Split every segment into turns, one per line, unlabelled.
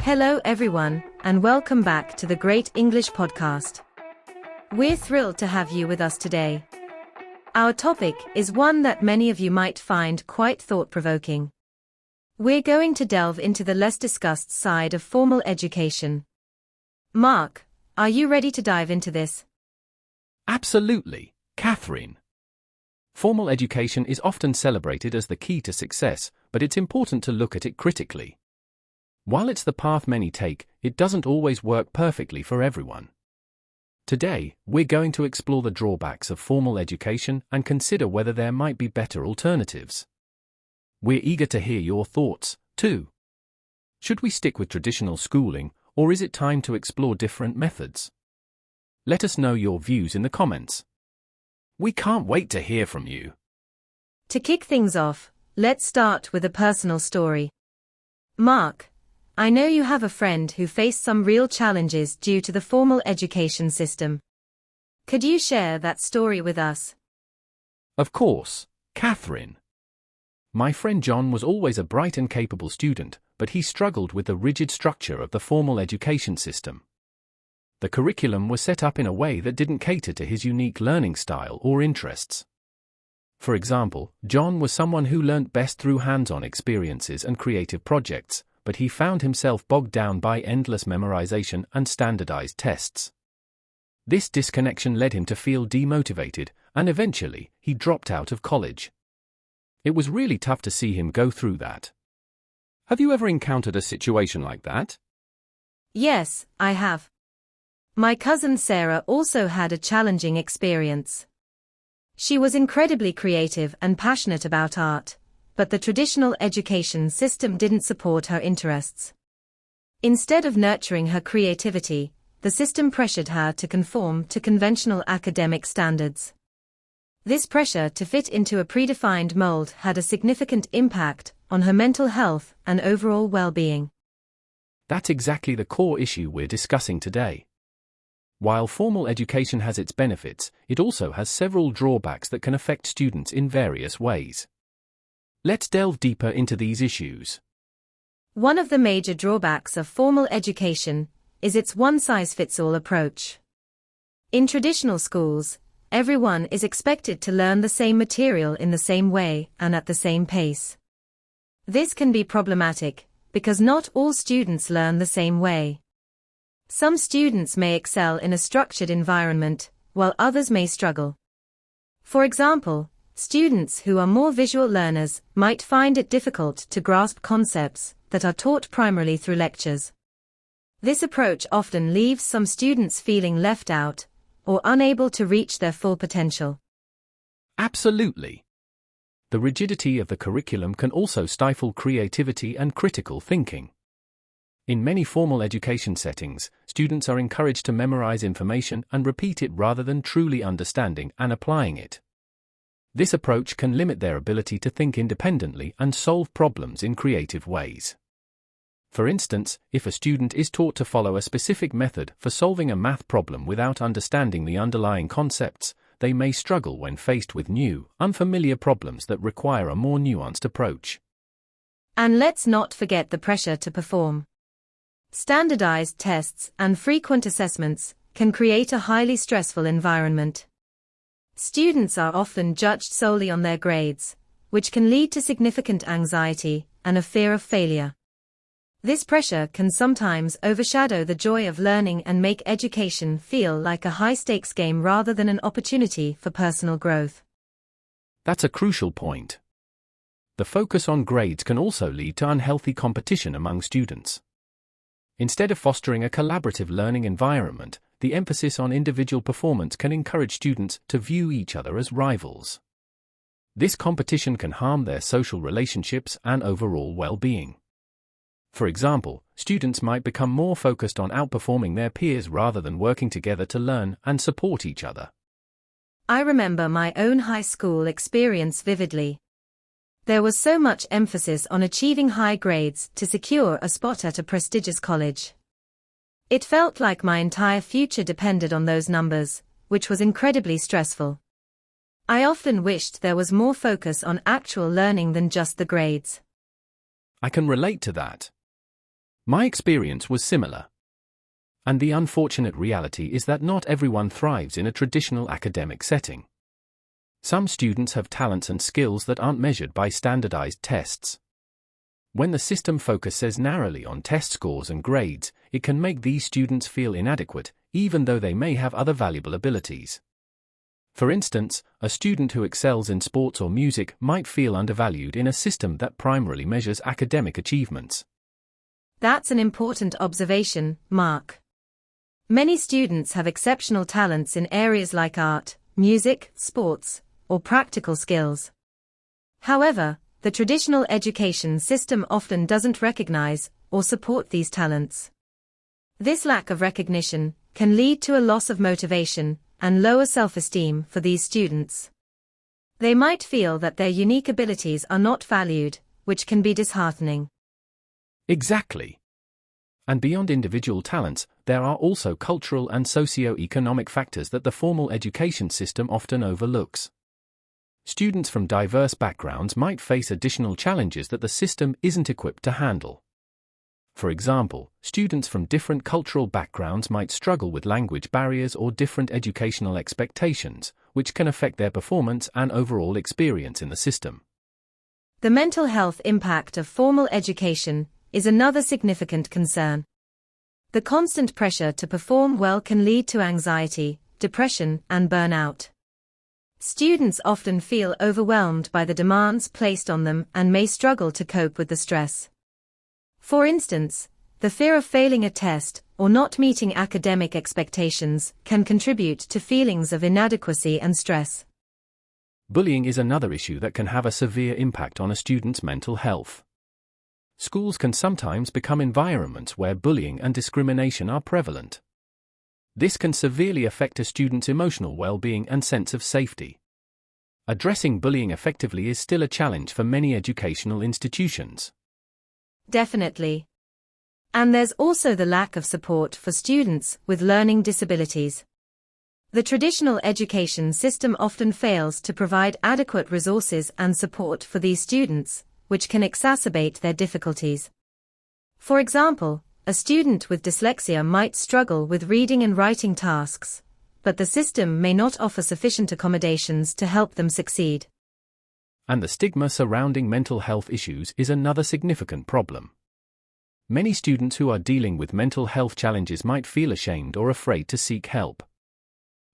Hello everyone, and welcome back to the Great English Podcast. We're thrilled to have you with us today. Our topic is one that many of you might find quite thought-provoking. We're going to delve into the less discussed side of formal education. Mark, are you ready to dive into this?
Absolutely, Catherine. Formal education is often celebrated as the key to success, but it's important to look at it critically. While it's the path many take, it doesn't always work perfectly for everyone. Today, we're going to explore the drawbacks of formal education and consider whether there might be better alternatives. We're eager to hear your thoughts, too. Should we stick with traditional schooling, or is it time to explore different methods? Let us know your views in the comments. We can't wait to hear from you.
To kick things off, let's start with a personal story. Mark, I know you have a friend who faced some real challenges due to the formal education system. Could you share that story with us?
Of course, Catherine. My friend John was always a bright and capable student, but he struggled with the rigid structure of the formal education system. The curriculum was set up in a way that didn't cater to his unique learning style or interests. For example, John was someone who learnt best through hands-on experiences and creative projects, but he found himself bogged down by endless memorization and standardized tests. This disconnection led him to feel demotivated, and eventually, he dropped out of college. It was really tough to see him go through that. Have you ever encountered a situation like that?
Yes, I have. My cousin Sarah also had a challenging experience. She was incredibly creative and passionate about art, but the traditional education system didn't support her interests. Instead of nurturing her creativity, the system pressured her to conform to conventional academic standards. This pressure to fit into a predefined mold had a significant impact on her mental health and overall well-being.
That's exactly the core issue we're discussing today. While formal education has its benefits, it also has several drawbacks that can affect students in various ways. Let's delve deeper into these issues.
One of the major drawbacks of formal education is its one-size-fits-all approach. In traditional schools, everyone is expected to learn the same material in the same way and at the same pace. This can be problematic because not all students learn the same way. Some students may excel in a structured environment, while others may struggle. For example, students who are more visual learners might find it difficult to grasp concepts that are taught primarily through lectures. This approach often leaves some students feeling left out or unable to reach their full potential.
Absolutely. The rigidity of the curriculum can also stifle creativity and critical thinking. In many formal education settings, students are encouraged to memorize information and repeat it rather than truly understanding and applying it. This approach can limit their ability to think independently and solve problems in creative ways. For instance, if a student is taught to follow a specific method for solving a math problem without understanding the underlying concepts, they may struggle when faced with new, unfamiliar problems that require a more nuanced approach.
And let's not forget the pressure to perform. Standardized tests and frequent assessments can create a highly stressful environment. Students are often judged solely on their grades, which can lead to significant anxiety and a fear of failure. This pressure can sometimes overshadow the joy of learning and make education feel like a high-stakes game rather than an opportunity for personal growth.
That's a crucial point. The focus on grades can also lead to unhealthy competition among students. Instead of fostering a collaborative learning environment, the emphasis on individual performance can encourage students to view each other as rivals. This competition can harm their social relationships and overall well-being. For example, students might become more focused on outperforming their peers rather than working together to learn and support each other.
I remember my own high school experience vividly. There was so much emphasis on achieving high grades to secure a spot at a prestigious college. It felt like my entire future depended on those numbers, which was incredibly stressful. I often wished there was more focus on actual learning than just the grades.
I can relate to that. My experience was similar. And the unfortunate reality is that not everyone thrives in a traditional academic setting. Some students have talents and skills that aren't measured by standardized tests. When the system focuses narrowly on test scores and grades, it can make these students feel inadequate, even though they may have other valuable abilities. For instance, a student who excels in sports or music might feel undervalued in a system that primarily measures academic achievements.
That's an important observation, Mark. Many students have exceptional talents in areas like art, music, sports, or practical skills. However, the traditional education system often doesn't recognize or support these talents. This lack of recognition can lead to a loss of motivation and lower self-esteem for these students. They might feel that their unique abilities are not valued, which can be disheartening.
Exactly. And beyond individual talents, there are also cultural and socio-economic factors that the formal education system often overlooks. Students from diverse backgrounds might face additional challenges that the system isn't equipped to handle. For example, students from different cultural backgrounds might struggle with language barriers or different educational expectations, which can affect their performance and overall experience in the system.
The mental health impact of formal education is another significant concern. The constant pressure to perform well can lead to anxiety, depression, and burnout. Students often feel overwhelmed by the demands placed on them and may struggle to cope with the stress. For instance, the fear of failing a test or not meeting academic expectations can contribute to feelings of inadequacy and stress.
Bullying is another issue that can have a severe impact on a student's mental health. Schools can sometimes become environments where bullying and discrimination are prevalent. This can severely affect a student's emotional well-being and sense of safety. Addressing bullying effectively is still a challenge for many educational institutions.
Definitely. And there's also the lack of support for students with learning disabilities. The traditional education system often fails to provide adequate resources and support for these students, which can exacerbate their difficulties. For example, a student with dyslexia might struggle with reading and writing tasks, but the system may not offer sufficient accommodations to help them succeed.
And the stigma surrounding mental health issues is another significant problem. Many students who are dealing with mental health challenges might feel ashamed or afraid to seek help.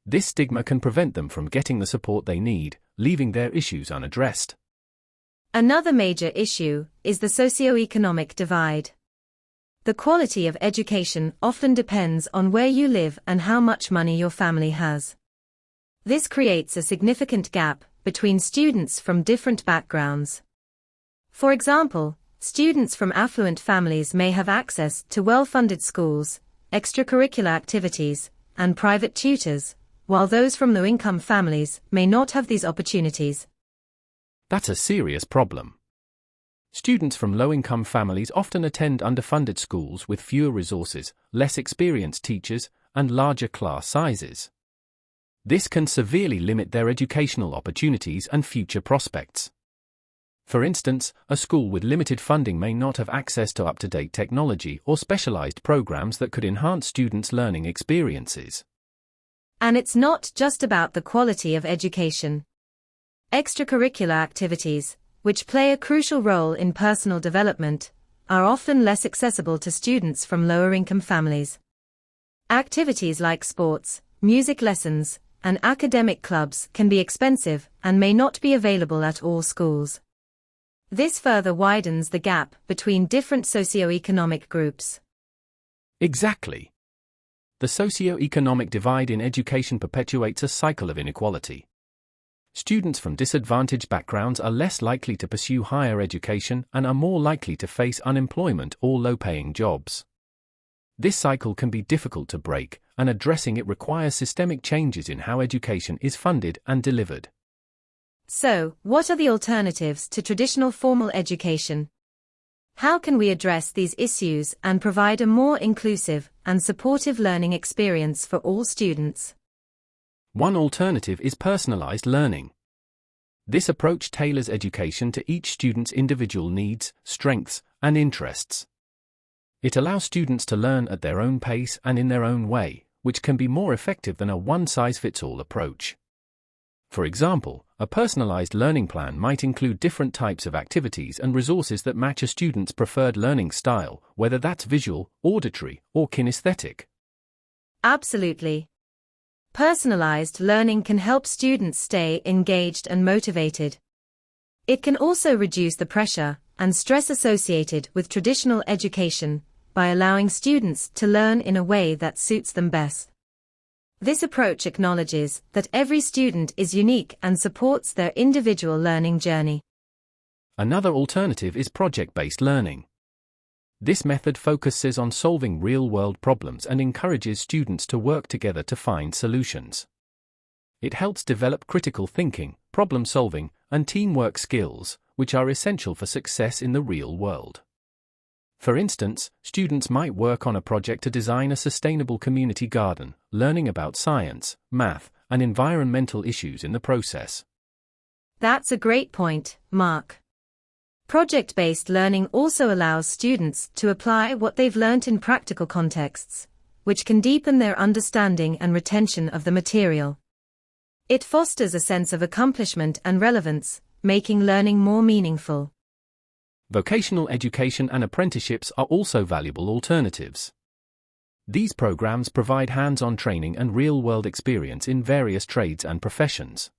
This stigma can prevent them from getting the support they need, leaving their issues unaddressed.
Another major issue is the socioeconomic divide. The quality of education often depends on where you live and how much money your family has. This creates a significant gap between students from different backgrounds. For example, students from affluent families may have access to well-funded schools, extracurricular activities, and private tutors, while those from low-income families may not have these opportunities.
That's a serious problem. Students from low-income families often attend underfunded schools with fewer resources, less experienced teachers, and larger class sizes. This can severely limit their educational opportunities and future prospects. For instance, a school with limited funding may not have access to up-to-date technology or specialized programs that could enhance students' learning experiences.
And it's not just about the quality of education. Extracurricular activities, which play a crucial role in personal development, are often less accessible to students from lower-income families. Activities like sports, music lessons, and academic clubs can be expensive and may not be available at all schools. This further widens the gap between different socioeconomic groups.
Exactly. The socioeconomic divide in education perpetuates a cycle of inequality. Students from disadvantaged backgrounds are less likely to pursue higher education and are more likely to face unemployment or low-paying jobs. This cycle can be difficult to break, and addressing it requires systemic changes in how education is funded and delivered.
So, what are the alternatives to traditional formal education? How can we address these issues and provide a more inclusive and supportive learning experience for all students?
One alternative is personalized learning. This approach tailors education to each student's individual needs, strengths, and interests. It allows students to learn at their own pace and in their own way, which can be more effective than a one-size-fits-all approach. For example, a personalized learning plan might include different types of activities and resources that match a student's preferred learning style, whether that's visual, auditory, or kinesthetic.
Absolutely. Personalized learning can help students stay engaged and motivated. It can also reduce the pressure and stress associated with traditional education by allowing students to learn in a way that suits them best. This approach acknowledges that every student is unique and supports their individual learning journey.
Another alternative is project-based learning. This method focuses on solving real-world problems and encourages students to work together to find solutions. It helps develop critical thinking, problem-solving, and teamwork skills, which are essential for success in the real world. For instance, students might work on a project to design a sustainable community garden, learning about science, math, and environmental issues in the process.
That's a great point, Mark. Project-based learning also allows students to apply what they've learnt in practical contexts, which can deepen their understanding and retention of the material. It fosters a sense of accomplishment and relevance, making learning more meaningful.
Vocational education and apprenticeships are also valuable alternatives. These programs provide hands-on training and real-world experience in various trades and professions.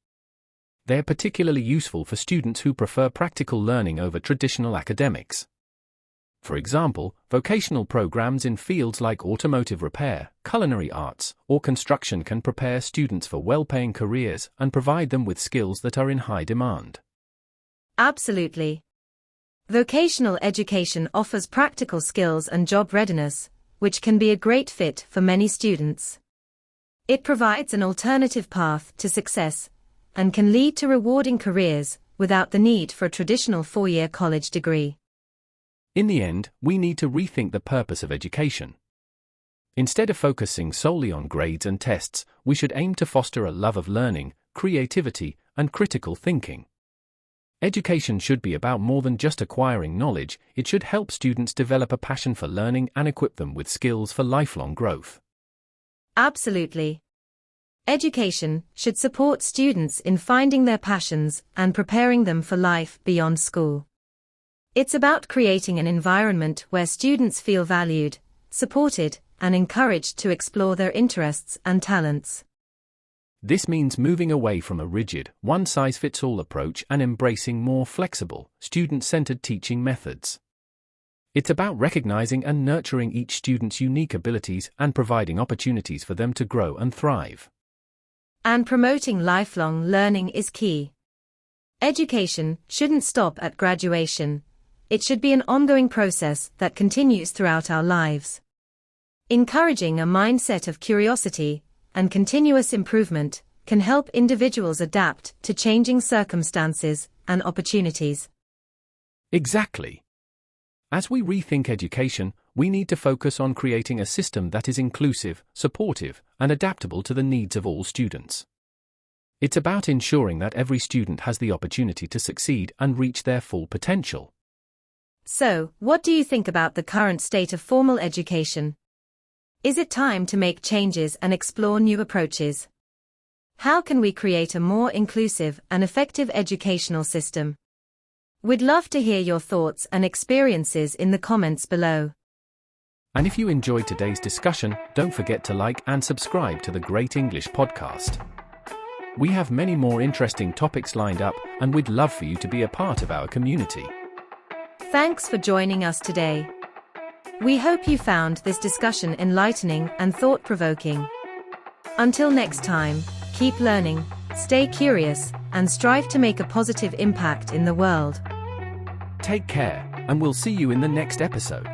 They're particularly useful for students who prefer practical learning over traditional academics. For example, vocational programs in fields like automotive repair, culinary arts, or construction can prepare students for well-paying careers and provide them with skills that are in high demand.
Absolutely. Vocational education offers practical skills and job readiness, which can be a great fit for many students. It provides an alternative path to success and can lead to rewarding careers without the need for a traditional four-year college degree.
In the end, we need to rethink the purpose of education. Instead of focusing solely on grades and tests, we should aim to foster a love of learning, creativity, and critical thinking. Education should be about more than just acquiring knowledge. It should help students develop a passion for learning and equip them with skills for lifelong growth.
Absolutely. Education should support students in finding their passions and preparing them for life beyond school. It's about creating an environment where students feel valued, supported, and encouraged to explore their interests and talents.
This means moving away from a rigid, one-size-fits-all approach and embracing more flexible, student-centered teaching methods. It's about recognizing and nurturing each student's unique abilities and providing opportunities for them to grow and thrive.
And promoting lifelong learning is key. Education shouldn't stop at graduation. It should be an ongoing process that continues throughout our lives. Encouraging a mindset of curiosity and continuous improvement can help individuals adapt to changing circumstances and opportunities.
Exactly. As we rethink education, we need to focus on creating a system that is inclusive, supportive, and adaptable to the needs of all students. It's about ensuring that every student has the opportunity to succeed and reach their full potential.
So, what do you think about the current state of formal education? Is it time to make changes and explore new approaches? How can we create a more inclusive and effective educational system? We'd love to hear your thoughts and experiences in the comments below.
And if you enjoyed today's discussion, don't forget to like and subscribe to the Great English Podcast. We have many more interesting topics lined up, and we'd love for you to be a part of our community.
Thanks for joining us today. We hope you found this discussion enlightening and thought-provoking. Until next time, keep learning, stay curious, and strive to make a positive impact in the world.
Take care, and we'll see you in the next episode.